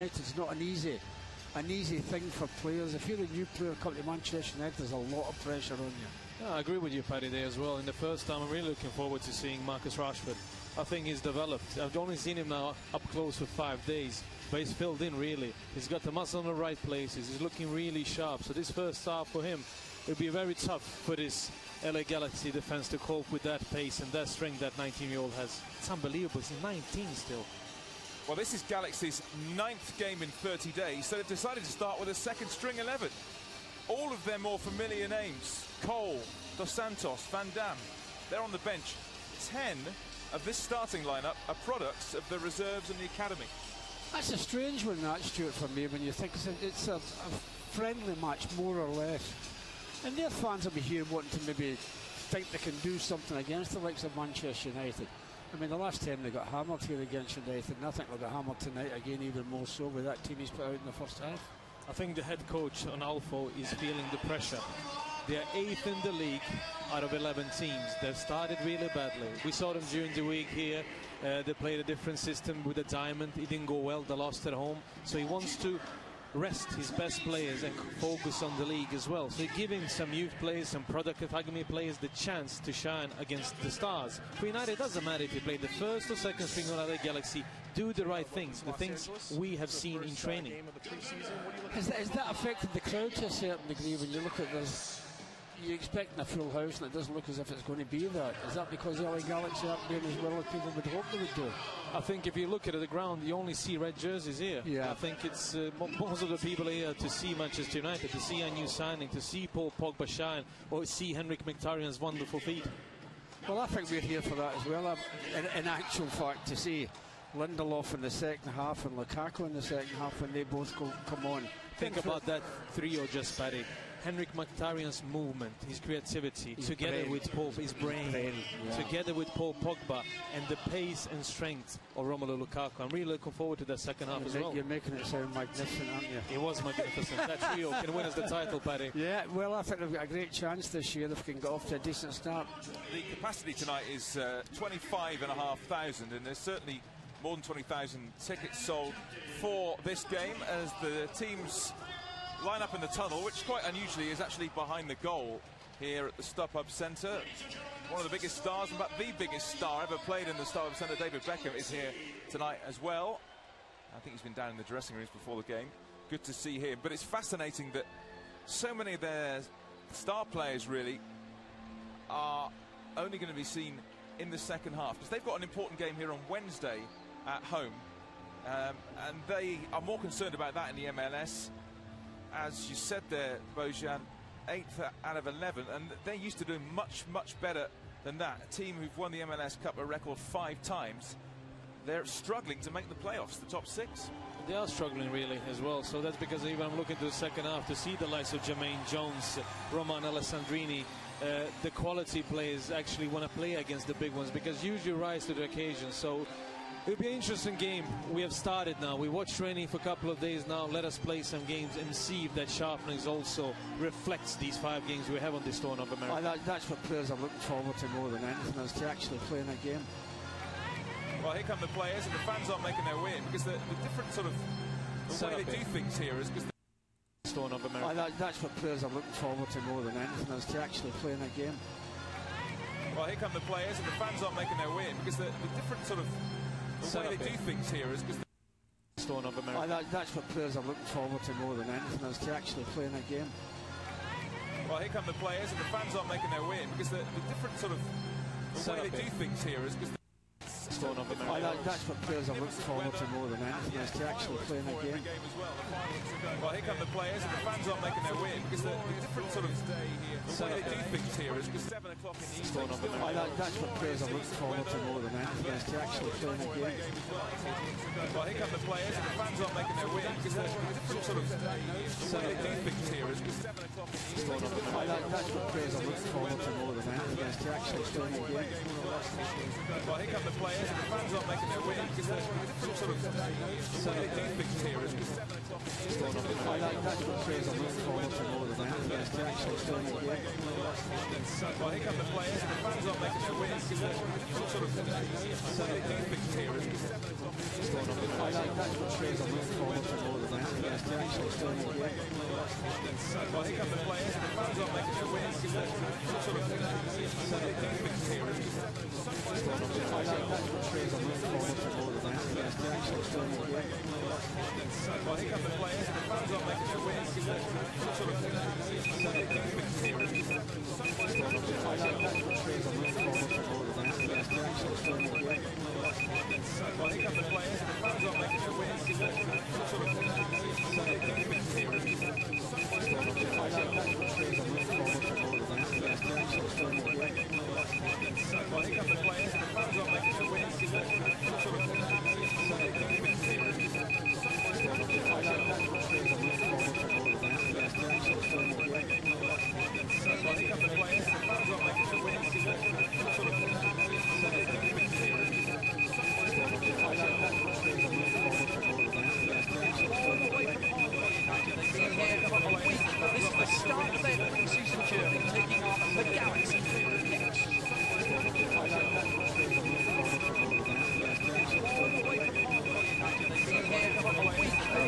It's not an easy thing for players. If you're a new player coming to Manchester United, there's a lot of pressure on you. Yeah, I agree with you, Paddy, there as well. In the first time, I'm really looking forward to seeing Marcus Rashford. I think he's developed. I've only seen him now up close for 5 days, but he's filled in really. He's got the muscle in the right places. He's looking really sharp. So this first half for him, it'll be very tough for this LA Galaxy defense to cope with that pace and that strength that 19-year-old has. It's unbelievable. He's 19 still. Well, this is Galaxy's 9th game in 30 days, so they've decided to start with a second string 11. All of their more familiar names, Cole, Dos Santos, Van Dam, they're on the bench. 10 of this starting lineup are products of the reserves and the academy. That's a strange one, that, Stuart, for me, when you think it's a friendly match, more or less. And their fans will be here wanting to maybe think they can do something against the likes of Manchester United. I mean, the last time they got hammered here against United, and I think they'll get hammered tonight again, even more so with that team he's put out in the first half. I think the head coach on Alfo is feeling the pressure. They are 8th in the league out of 11 teams. They've started really badly. We saw them during the week here. They played a different system with a diamond. It didn't go well. They lost at home. So he wants to rest his best players and focus on the league as well. So giving some youth players, some product academy players the chance to shine against the stars. For United, it doesn't matter if you play the first or second string of LA Galaxy. Do the right things, the things we have seen in training. Has that affected the crowd to a certain degree when you look at this? You're expecting a full house and it doesn't look as if it's going to be that. Is that because LA Galaxy aren't doing as well as people would hope they would do? I think if you look at the ground, you only see red jerseys here. Yeah. I think it's most of the people here to see Manchester United, to see a new signing, to see Paul Pogba shine, or see Henrik Mkhitaryan's wonderful feet. Well, I think we're here for that as well. In actual fact, to see Lindelof in the second half and Lukaku in the second half when they both come on. Think about that trio just, Paddy. Henrik Mkhitaryan's movement, his creativity, together with his brain, together with Paul Pogba, and the pace and strength of Romelu Lukaku. I'm really looking forward to the second half as well. You're making it sound magnificent, aren't you? It was magnificent. That trio can win us the title, Paddy. Yeah, well, I think they've got a great chance this year if they can get off to a decent start. The capacity tonight is 25,500, and there's certainly more than 20,000 tickets sold for this game as the teams line up in the tunnel, which quite unusually is actually behind the goal here at the StubHub Centre. One of the biggest stars, in fact the biggest star ever played in the StubHub Centre, David Beckham, is here tonight as well. I think he's been down in the dressing rooms before the game. Good to see him. But it's fascinating that so many of their star players really are only going to be seen in the second half, because they've got an important game here on Wednesday at home, and they are more concerned about that in the MLS. As you said there, Bojan, 8th out of 11, and they're used to doing much better than that. A team who've won the MLS Cup a record 5 times, they're struggling to make the playoffs, the top 6. They are struggling really as well, so that's because even I'm looking to the second half to see the likes of Jermaine Jones, Roman Alessandrini, the quality players actually want to play against the big ones, because usually rise to the occasion. So it'll be an interesting game. We have started now. We watched training for a couple of days now. Let us play some games and see if that sharpness also reflects these 5 games we have on this tour of America. That's what players are looking forward to more than anything, is to actually play in a game. Well, here come the players, and the fans aren't making their way in, because the different sort of the way they do things here is because of America. That's what players are looking forward to more than anything, is to actually play in a game. Well, here come the players, and the fans aren't making their way in, because the different sort of the way they do things here is because of America. That's what players are looking forward to more than anything, is to actually play in a game. Well, here come the players, and the fans aren't making their way in, because the different sort of the way they do things here is because of America. That's what players are looking forward to more than anything, is to actually play in a game. Well, here come the players, and the fans aren't making their way in, because the different sort of the way they do things here is because 7 o'clock in the evening. That's what players are looking forward to more than anything, is to actually play in a game. Well, here come the players, and the fans aren't making their way in, because the different sort of the way they do things here is because 7 o'clock in the evening. That's what players are looking forward to more than anything, is to actually play in a game. Well, here come the players, and the fans aren't making their way in, because the different sort of the way they do things here is because 7 o'clock in the evening. That's what players are looking forward to more than Well, here come the players, and the fans aren't making their way. Some sort of Sunday game things here. Well, here come the players, and the fans aren't making their way. Some sort of Sunday game things here. Well, here come the players, and the fans aren't making their way. Some sort of Sunday game things here. Well, here come the players, and the fans aren't making their way. Some sort of Sunday game things here. Well, here come the players, and the fans aren't making their way. Some sort of Sunday game things here. This is the start of their pre-season journey, taking on the Galaxy next. This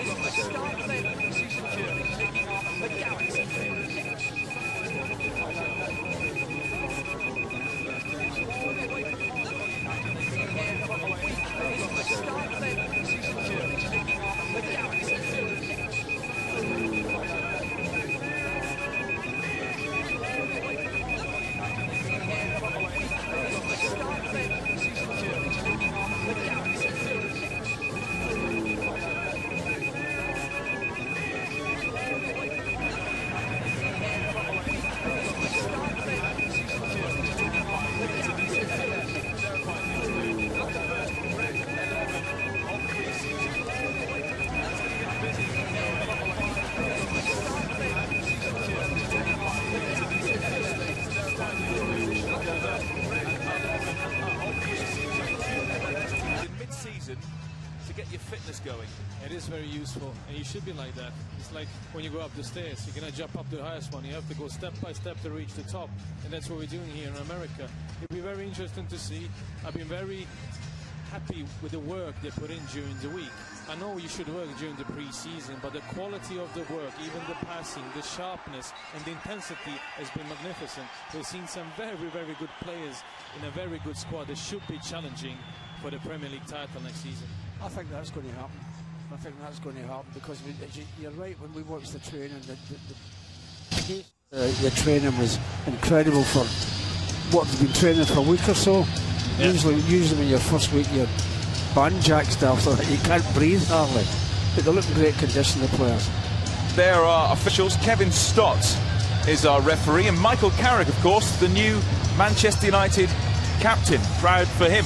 is the start of their pre-season journey, taking on the Galaxy next. This is the start of their pre-season journey, taking on the Galaxy next. To get your fitness going. It is very useful, and you should be like that. It's like when you go up the stairs, you're going to jump up to the highest one. You have to go step by step to reach the top, and that's what we're doing here in America. It'll be very interesting to see. I've been very happy with the work they put in during the week. I know you should work during the pre-season, but the quality of the work, even the passing, the sharpness, and the intensity has been magnificent. We've seen some very, very good players in a very good squad that should be challenging for the Premier League title next season. I think that's going to happen. I think that's going to happen because you're right. When we watched the training, the training was incredible for what they've been training for a week or so. Yeah. Usually, when your first week, you're band-jacked after that. You can't breathe hardly. But they look in great condition, the players. There are officials. Kevin Stott is our referee, and Michael Carrick, of course, the new Manchester United captain. Proud for him.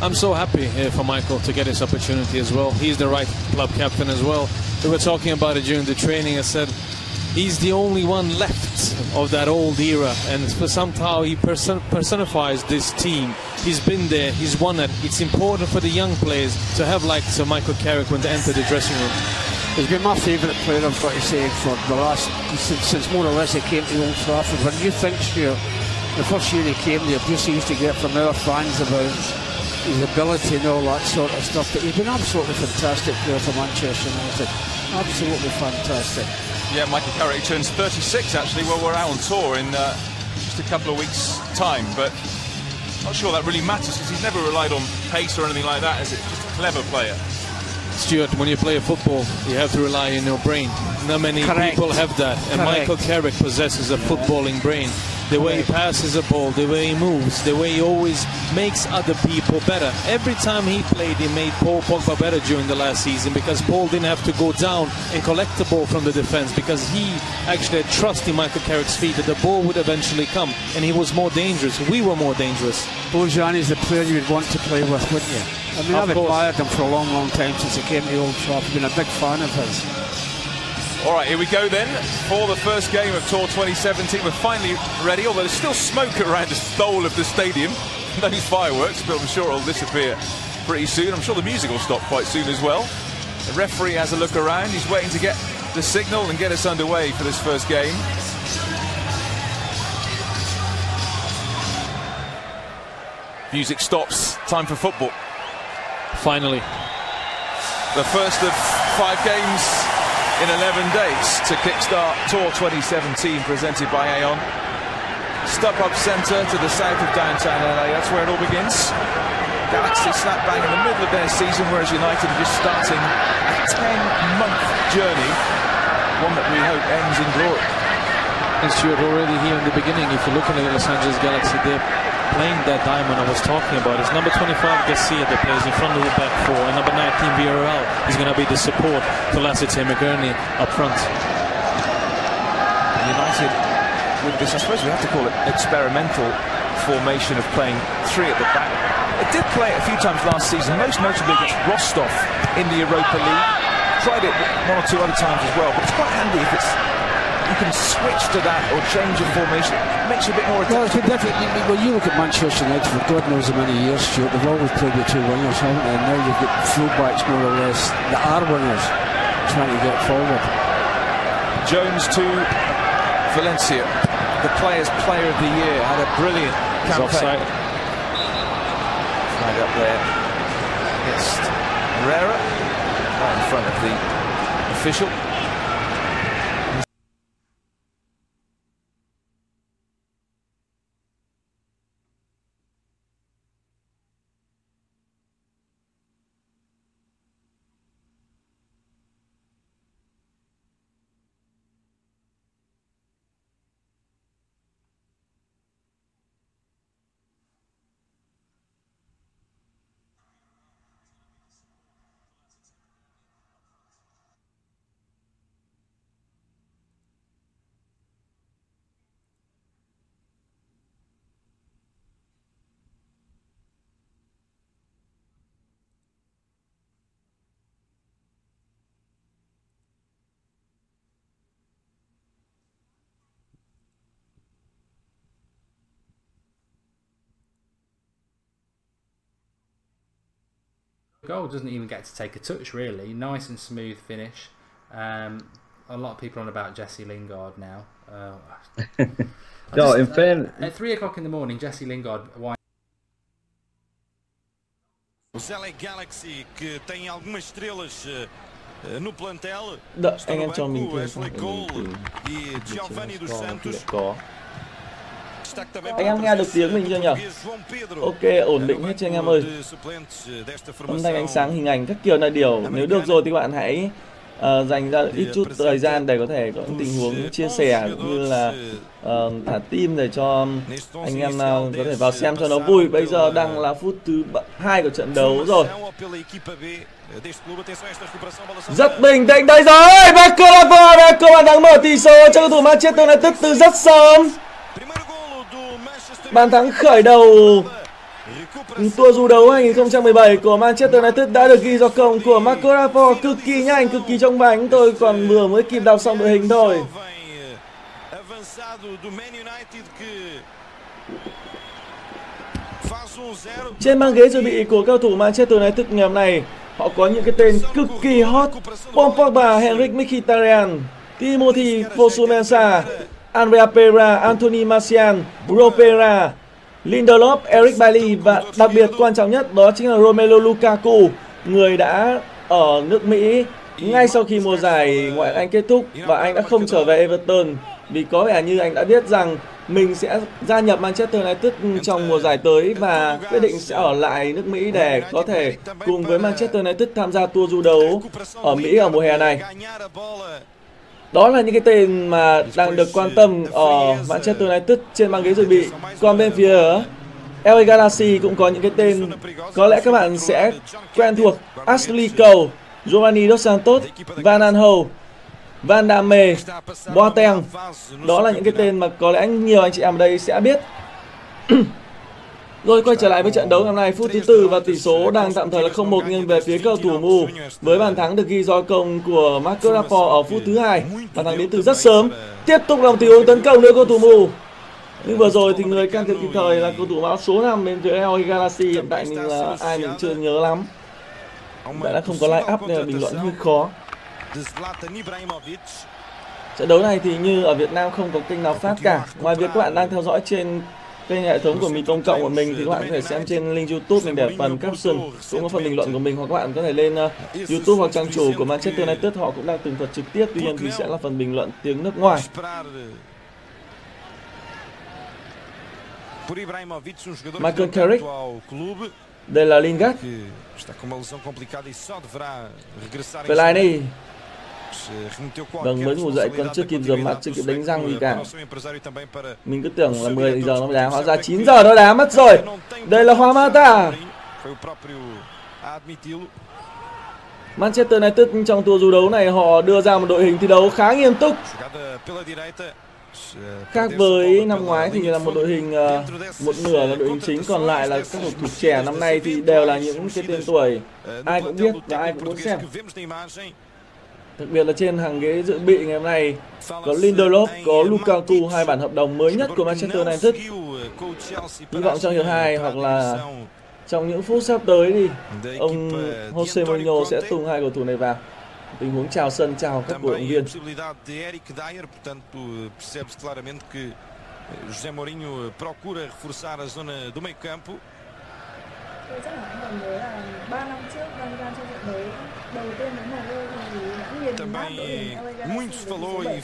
I'm so happy for Michael to get this opportunity as well. He's the right club captain as well. We were talking about it during the training. I said he's the only one left of that old era, and somehow he personifies this team. He's been there, he's won it. It's important for the young players to have like Michael Carrick when they enter the dressing room. He's been my favourite player, I've got to say, for the last, since more or less he came to Old Trafford. When you think, Stuart, the first year he came, the abuse he used to get from our fans about his ability and all that sort of stuff, but he's been absolutely fantastic player for Manchester United. Absolutely fantastic. Yeah, Michael Carrick turns 36 actually. Well, we're out on tour in just a couple of weeks' time, but not sure that really matters because he's never relied on pace or anything like that, is it? Just a clever player. Stuart, when you play football, you have to rely on your brain. Not many people have that, and Michael Carrick possesses a footballing brain. The way he passes a ball, the way he moves, the way he always makes other people better. Every time he played, he made Paul Pogba better during the last season because Paul didn't have to go down and collect the ball from the defense because he actually had trust in Michael Carrick's feet that the ball would eventually come, and he was more dangerous. We were more dangerous. Bojan is the player you would want to play with, wouldn't you? I mean, I've admired him for a long, long time since he came to Old Trafford. Been a big fan of his. All right, here we go then for the first game of Tour 2017. We're finally ready, although there's still smoke around the whole of the stadium. Those fireworks, but I'm sure it'll disappear pretty soon. I'm sure the music will stop quite soon as well. The referee has a look around. He's waiting to get the signal and get us underway for this first game. Music stops. Time for football. Finally. The first of 5 games in 11 days to kickstart Tour 2017 presented by Aon. StubHub Centre to the south of downtown LA. That's where it all begins. Galaxy slap bang in the middle of their season, whereas United are just starting a 10-month journey, one that we hope ends in glory. And Stuart, already here in the beginning, if you're looking at the Los Angeles Galaxy, they're playing that diamond I was talking about. It's number 25 Garcia that plays in front of the back four, and number 19 Villarreal is going to be the support to Lassiter McGurney up front. United, with this, I suppose we have to call it experimental formation of playing 3 at the back. It did play it a few times last season, most notably against Rostov in the Europa League. Tried it 1 or 2 other times as well, but it's quite handy if you can switch to that or change your formation. It makes you a bit more... Well, it's been different. When you look at Manchester United for God knows how many years, Stuart, they've always played with 2 wingers, haven't they? And now you've got fullbacks more or less that are wingers trying to get forward. Jones to Valencia, the Players' Player of the Year, had a brilliant campaign. Offside. Right up there against Herrera, right in front of the official. Goal doesn't even get to take a touch, really. Nice and smooth finish. A lot of people on about Jesse Lingard now. No, in fairness, at 3 o'clock in the morning, Jesse Lingard. O LA Galaxy que tem algumas estrelas no plantel. anh em cho mình Wesley Cole e Giovanni dos Santos. Có. Anh em nghe được tiếng mình chưa nhỉ? Ok, ổn định hết chưa anh em ơi? Âm thanh, ánh sáng, hình ảnh các kiểu là điều. Nếu được rồi thì bạn hãy dành ra ít chút thời gian để có thể có tình huống chia sẻ cũng như là thả tim để cho anh em có thể vào xem cho nó vui. Bây giờ đang là phút thứ 2 của trận đấu rồi. Rất bình tĩnh đây rồi. Marco bàn thắng mở tỷ số cho cầu thủ Manchester United từ rất sớm. Bàn thắng khởi đầu tour du đấu 2017 của Manchester United đã được ghi do công của Marco Rashford, cực kỳ nhanh, cực kỳ trong bánh. Tôi còn vừa mới kịp đọc xong đội hình thôi. Trên băng ghế dự bị của cầu thủ Manchester United ngày hôm nay, họ có những cái tên cực kỳ hot: Paul Pogba, Henrik Mkhitaryan, Timothy Fosu-Mensah, Andrea Pereira, Anthony Martial, Ropera, Lindelof, Eric Bailly và đặc biệt quan trọng nhất đó chính là Romelu Lukaku, người đã ở nước Mỹ ngay sau khi mùa giải ngoại hạng Anh kết thúc và anh đã không trở về Everton vì có vẻ như anh đã biết rằng mình sẽ gia nhập Manchester United trong mùa giải tới và quyết định sẽ ở lại nước Mỹ để có thể cùng với Manchester United tham gia tour du đấu ở Mỹ ở mùa hè này. Đó là những cái tên mà đang được quan tâm ở Manchester United trên băng ghế dự bị. Còn bên phía LA Galaxy cũng có những cái tên có lẽ các bạn sẽ quen thuộc: Ashley Cole, Giovanni Dos Santos, Van Aanholt, Van Damme, Boateng. Đó là những cái tên mà có lẽ nhiều anh chị em ở đây sẽ biết. Rồi quay trở lại với trận đấu hôm nay, phút thứ 4 và tỷ số đang tạm thời là 0-1 nghiêng về phía cầu thủ mù, với bàn thắng được ghi do công của Marco Rashford ở phút thứ 2. Bàn thắng đến từ rất sớm. Tiếp tục là một tình huống tấn công nữa cầu thủ mù. Nhưng vừa rồi thì người can thiệp kịp thời là cầu thủ áo số 5 bên phía LA Galaxy. Hiện tại mình là ai mình chưa nhớ lắm. Đã không có line up nên là bình luận hơi khó. de Zlatan Ibrahimovic. Trận đấu này thì như ở Việt Nam không có kênh nào phát cả. Ngoài việc các bạn đang theo dõi trên kênh hệ thống của mình công cộng của mình thì các bạn có thể xem trên link YouTube mình để phần caption cũng có phần bình luận của mình, hoặc các bạn có thể lên YouTube hoặc trang chủ của Manchester United, họ cũng đang tường thuật trực tiếp, tuy nhiên thì sẽ là phần bình luận tiếng nước ngoài. Michael Carrick, đây là Lingard, Fellaini. Vâng, mới ngủ dậy còn chưa kịp rửa mặt, chưa kịp đánh răng gì cả. Mình cứ tưởng là 10 giờ nó đá, hóa ra 9 giờ nó đá mất rồi. Đây là Juan Mata. Manchester United trong tour du đấu này họ đưa ra một đội hình thi đấu khá nghiêm túc. Khác với năm ngoái thì là một đội hình một nửa là đội hình chính, còn lại là các cầu thủ trẻ. Năm nay thì đều là những cái tên tuổi ai cũng biết và ai cũng muốn xem. Đặc biệt là trên hàng ghế dự bị ngày hôm nay có Lindelof, có Lukaku, hai bản hợp đồng mới nhất của Manchester United. Hy vọng trong hiệp 2 hoặc là trong những phút sắp tới thì ông Jose Mourinho sẽ tung hai cầu thủ này vào. Tình huống chào sân, chào các cổ động viên. Tôi chắc là anh còn nhớ là 3 năm trước Van Gaal trong trận đấu đầu tiên với MU thì đã nghiền nát đội hình LA Galaxy.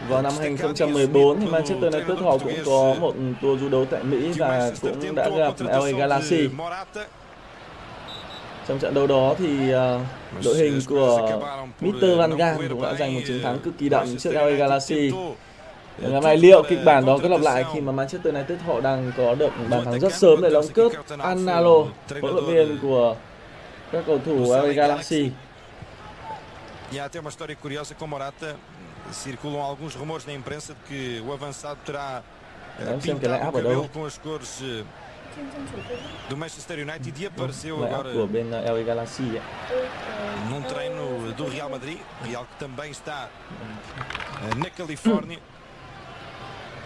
Vào năm 2014 thì Manchester United họ cũng có một tour du đấu tại Mỹ và cũng đã gặp LA Galaxy. Trong trận đấu đó thì đội hình của Mr. Van Gaal cũng đã giành một chiến thắng cực kỳ đậm trước LA Galaxy. Ngày hôm nay liệu kịch bản đó có lặp lại khi mà Manchester United họ đang có được bàn thắng rất sớm để đóng cướp Analo, huấn luyện viên của các cầu thủ LA Galaxy. Em xem cái line-up ở đâu? Do Manchester United e apareceu agora của bên LA Galaxy num treino do Real Madrid, Real que também está na Califórnia.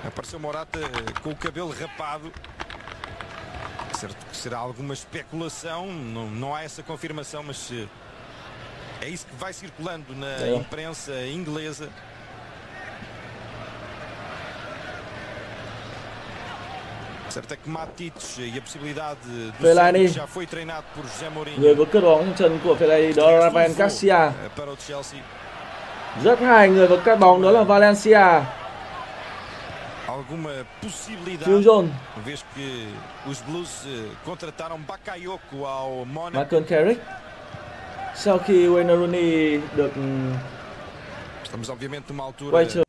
Apareceu Morata com o cabelo rapado. Certo que será alguma especulação, não há essa confirmação, mas é isso que vai circulando na imprensa inglesa. Certo é que Matic e a possibilidade do Santos já foi treinado por José Mourinho. Người có cướp bóng trong chân của Fellaini đó là Ryan Garcia. Rất hay, người có cắt bóng đó là Valencia. Alguma possibilidade, vez que os Blues contrataram Bakayoko ao Mónaco. Michael Carrick. Sau khi Wayne Rooney được Estamos obviamente numa altura quay trở